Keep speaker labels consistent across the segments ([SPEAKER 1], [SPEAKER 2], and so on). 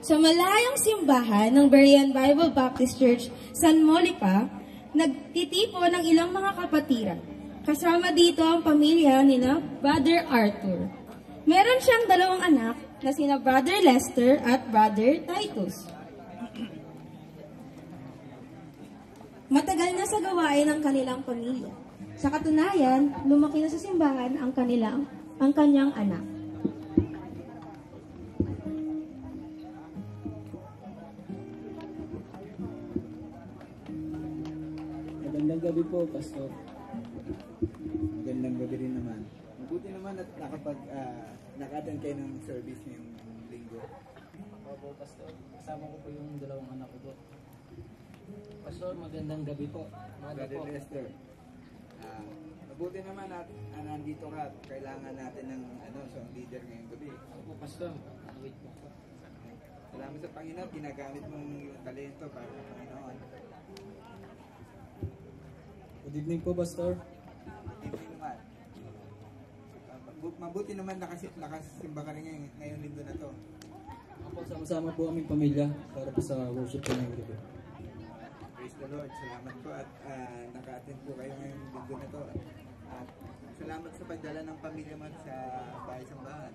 [SPEAKER 1] Sa malayong simbahan ng Berean Bible Baptist Church, San Molipa, nagtitipon ng ilang mga kapatiran. Kasama dito ang pamilya ni Brother Arthur. Meron siyang dalawang anak na sina Brother Lester at Brother Titus. Matagal na sa gawain ng kanilang pamilya. Sa katunayan, lumaki na sa simbahan ang kanyang anak.
[SPEAKER 2] Magandang gabi po, Pastor. Magandang gabi rin naman. Mabuti naman at naka-attend kayo ng service ngayong linggo.
[SPEAKER 3] Opo, Pastor. Kasama ko po yung dalawang anak ko po. Pastor, magandang gabi po.
[SPEAKER 2] Brother Lester, mabuti naman at nandito ka at kailangan natin ng song leader ngayong gabi.
[SPEAKER 3] Opo, Pastor. Wait po.
[SPEAKER 2] Salamat sa Panginoon, ginagamit mong yung talento para sa Panginoon.
[SPEAKER 4] Good evening po, Pastor.
[SPEAKER 2] Mabuti naman nakasimba ka rin ngayong linggo na to.
[SPEAKER 4] Opo, sama-sama po aming pamilya para po sa worship ko ngayong gabi.
[SPEAKER 2] Praise the Lord. Salamat po at naka-attend po kayo ngayong linggo na to. At salamat sa pagdala ng pamilya mo sa bahay-sambahan.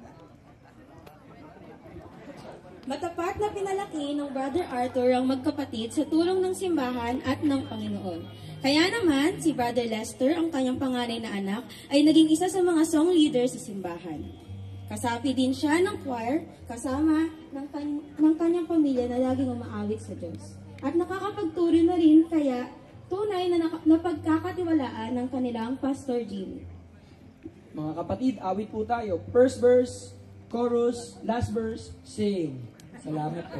[SPEAKER 1] Matapat na pinalaki ng Brother Arthur ang magkapatid sa tulong ng simbahan at ng Panginoon. Kaya naman, si Brother Lester, ang kanyang panganay na anak, ay naging isa sa mga song leader sa simbahan. Kasapi din siya ng choir, kasama ng kanyang pamilya na laging umaawit sa Diyos. At nakakapagturo na rin kaya tunay na napagkakatiwalaan ng kanilang Pastor Jimmy.
[SPEAKER 5] Mga kapatid, awit po tayo. First verse, chorus, last verse, sing. Salamat po.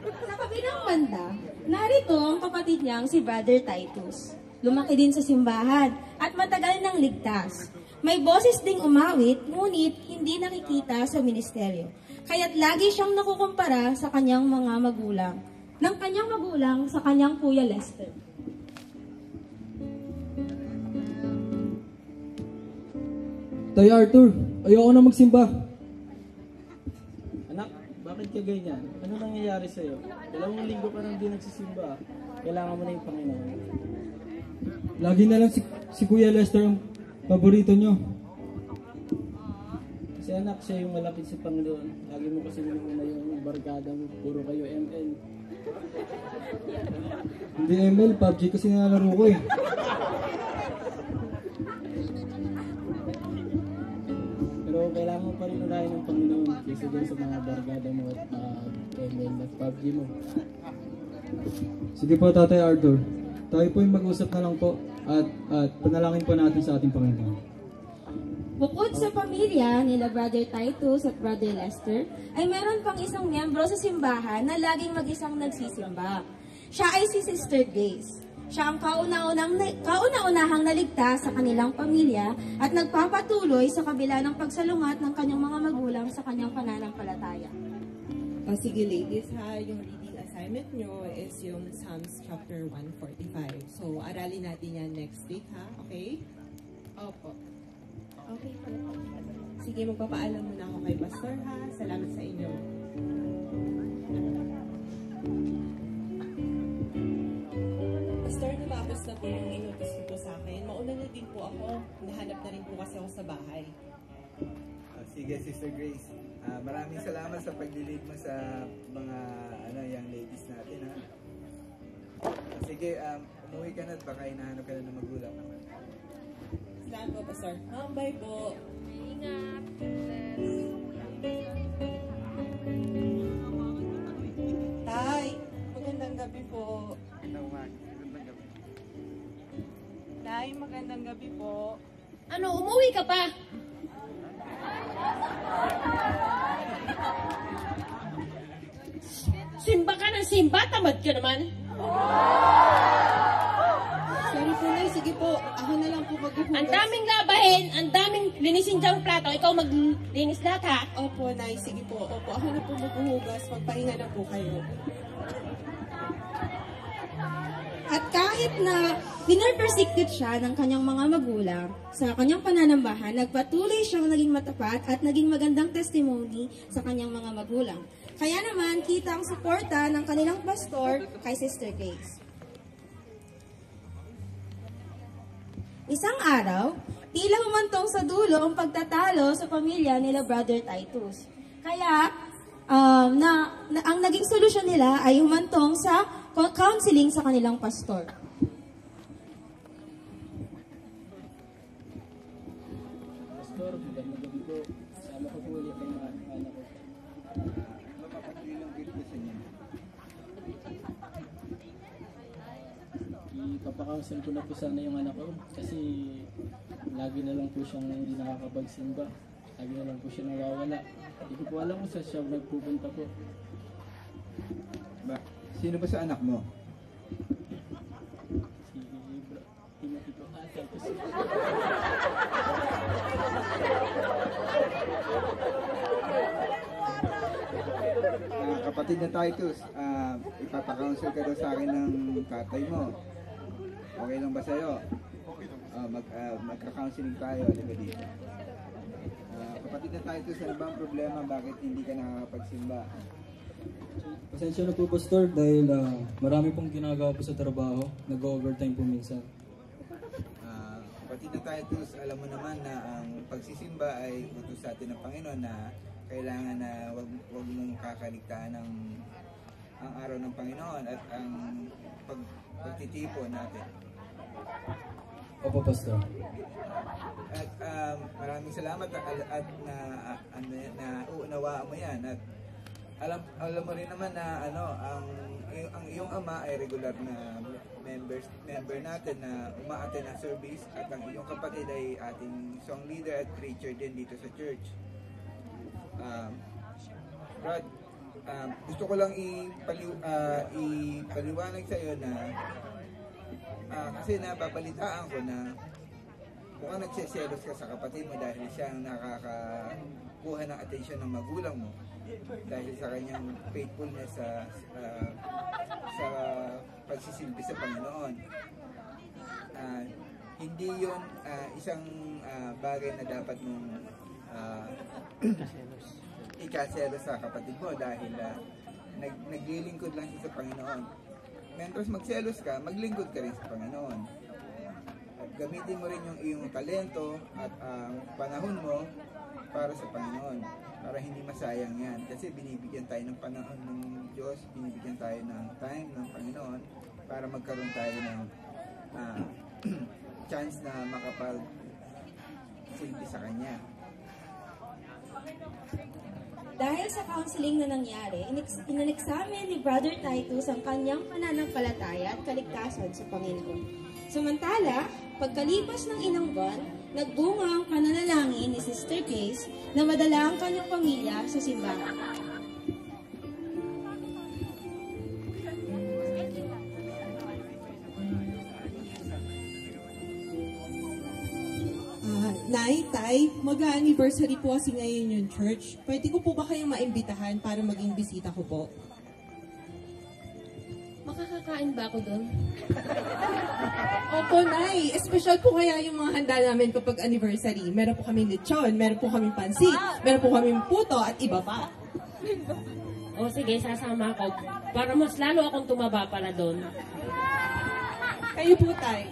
[SPEAKER 1] Sa kabilang banda, narito ang kapatid niyang si Brother Titus. Lumaki din sa simbahan at matagal nang ligtas. May boses ding umawit, ngunit hindi nakikita sa ministeryo. Kaya't lagi siyang nakukumpara sa kanyang mga magulang. Ng kanyang magulang sa kanyang Kuya Lester.
[SPEAKER 4] Tay Arthur, ayoko na magsimba.
[SPEAKER 5] Anak, bakit ka ganyan? Ano nangyayari sa'yo? 2 linggo ka nang di nagsisimba. Kailangan mo na yung Panginoon.
[SPEAKER 4] Lagi na lang si Kuya Lester ang paborito nyo.
[SPEAKER 5] Kasi anak, siya yung malapit sa Panginoon. Lagi mo kasi nilungan yung barkada mo. Puro kayo ML.
[SPEAKER 4] Hindi ML, PUBG kasi nilalaro ko eh.
[SPEAKER 5] Pero kailangan mo pa rin unahin ng Panginoon kaysa dyan sa mga barkada mo at ML at PUBG mo.
[SPEAKER 4] Sige po, Tatay Arthur. Tayo po yung mag-usap na lang po at panalangin po natin sa ating Panginoon.
[SPEAKER 1] Bukod sa pamilya nila Brother Titus at Brother Lester, ay meron pang isang miyembro sa simbahan na laging mag-isang nagsisimba. Siya ay si Sister Grace. Siya ang kauna-unahang naligtas sa kanilang pamilya at nagpapatuloy sa kabila ng pagsalungat ng kanyang mga magulang sa kanyang pananampalataya.
[SPEAKER 6] Sige ladies ha, yung reading assignment nyo is yung Psalms chapter 145. So aralin natin yan next week ha, okay? Opo. Okay po. Sige, magpapaalam muna ako kay Pastor ha. Salamat sa inyo. Pastor, natapos na po yung inotis ko po sa akin. Mauna na din po ako. Nahanap na rin po kasi ako sa bahay.
[SPEAKER 2] Sige, Sister Grace. Maraming salamat sa pag-lead mo sa mga young ladies natin. Ha? Sige, umuwi ka na at baka hinahanap ka na ng magulang.
[SPEAKER 6] Salamat po, Pastor. Bye po.
[SPEAKER 7] Ingat.
[SPEAKER 6] Tay, magandang gabi po. Tay, magandang gabi po.
[SPEAKER 7] Ano, umuwi ka pa? Simba ka ng simba, tamad ka naman.
[SPEAKER 6] Sorry po, Nay. Sige po. Ako na lang po maghuhugas.
[SPEAKER 7] Ang daming labahin, ang daming linisin diyang plato. Ikaw maglinis lahat, ha?
[SPEAKER 6] Opo, Nay. Sige po. Opo, ako na po maghuhugas. Magpahinga na po kayo.
[SPEAKER 1] At kahit kahit na pinerpersecute siya ng kanyang mga magulang sa kanyang pananambahan, nagpatuloy siyang naging matapat at naging magandang testimony sa kanyang mga magulang. Kaya naman, kita ang suporta ng kanilang pastor kay Sister Grace. Isang araw, tila humantong sa dulo ang pagtatalo sa pamilya nila Brother Titus. Kaya, ang naging solusyon nila ay humantong sa counseling sa kanilang pastor.
[SPEAKER 3] Pastor, magandang gabi po. Kasama ko po ulit ang mga anak ko.
[SPEAKER 2] Mapapagdilang gift ko sa inyo.
[SPEAKER 3] Ipapakasal ko na po sana yung anak ko kasi lagi na lang po siyang hindi nakakapagsimba. Lagi na lang po siya nawawala. Hindi ko po alam kung saan siya nagpupunta po.
[SPEAKER 2] Ba, sino ba sa anak mo?
[SPEAKER 3] Si Timothy po. Tapos
[SPEAKER 2] Kapatid na Titus, ipapakounsel ka daw sa akin ng tatay mo. Okay lang ba sa'yo? Magka-counseling tayo, halika dito. Kapatid na Titus, ano ba ang problema? Bakit hindi ka nakakapagsimba?
[SPEAKER 4] Pasensya na po, Pastor, dahil marami pong ginagawa po sa trabaho. Nag-overtime po minsan.
[SPEAKER 2] Kapatid na Titus, alam mo naman na ang pagsisimba ay utos sa atin ng Panginoon na kailangan na wag mong kakaligtaan ang araw ng Panginoon at ang pagtitipon natin.
[SPEAKER 4] Opo, Pastor.
[SPEAKER 2] At maraming salamat at na uunawaan mo yan at alam mo rin naman na ang iyong ama ay regular na member natin na uma-attend ng service at ang iyong kapatid ay ating song leader at preacher din dito sa church. Brad, gusto ko lang ipaliwanag sa iyo na kasi nababalitaan ko na mukhang nagseselos ka sa kapatid mo dahil siyang nakakakuha ng atensyon ng magulang mo dahil sa kanyang faithfulness sa pagsisilbi sa Panginoon. Hindi yun isang bagay na dapat mong ikaselos sa kapatid mo dahil naglilingkod lang siya sa Panginoon. Mentos magselos ka, maglingkod ka rin sa Panginoon. At gamitin mo rin yung iyong talento at ang panahon mo para sa Panginoon. Para hindi masayang yan. Kasi binibigyan tayo ng panahon ng Diyos, binibigyan tayo ng time ng Panginoon para magkaroon tayo ng chance na makapag-silbi sa Kanya.
[SPEAKER 1] Dahil sa counseling na nangyari, inexamine ni Brother Titus ang kanyang pananampalataya at kaligtasan sa Panginoon. Samantala, pagkalipas ng ilang buwan, nagbunga ang pananalangin ni Sister Grace na madala ang kanyang pamilya sa simbahan.
[SPEAKER 6] Nay, Tay, mag-anniversary po kasi ngayon yung church. Pwede ko po ba kayong maimbitahan para maging bisita ko po?
[SPEAKER 7] Makakakain ba ako doon?
[SPEAKER 6] Opo, Nay. Espesyal po kaya yung mga handa namin kapag anniversary. Meron po kaming lechon, meron po kaming pansit, meron po kaming puto at iba pa.
[SPEAKER 7] O sige, sasama ako. Para mas lalo akong tumaba pala doon.
[SPEAKER 6] Kayo po, Tay.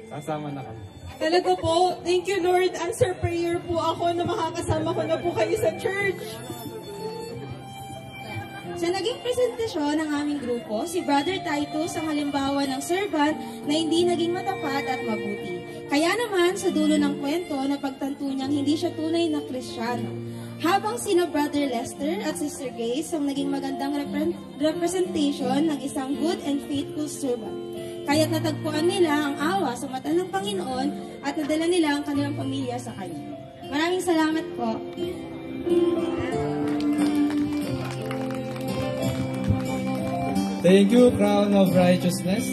[SPEAKER 3] Sasama na kami.
[SPEAKER 6] Talaga po, thank you Lord. Answer prayer po ako na makakasama ko na po kayo sa church.
[SPEAKER 1] Sa naging presentasyon ng aming grupo, si Brother Titus ang halimbawa ng servant na hindi naging matapat at mabuti. Kaya naman, sa dulo ng kwento, napagtanto niyang hindi siya tunay na Kristiyano. Habang sina Brother Lester at Sister Grace ang naging magandang representation ng isang good and faithful servant. Kaya't natagpuan nila ang awa sa mata ng Panginoon at nadala nila ang kanilang pamilya sa Kanya. Maraming salamat po.
[SPEAKER 4] Thank you, Crown of Righteousness.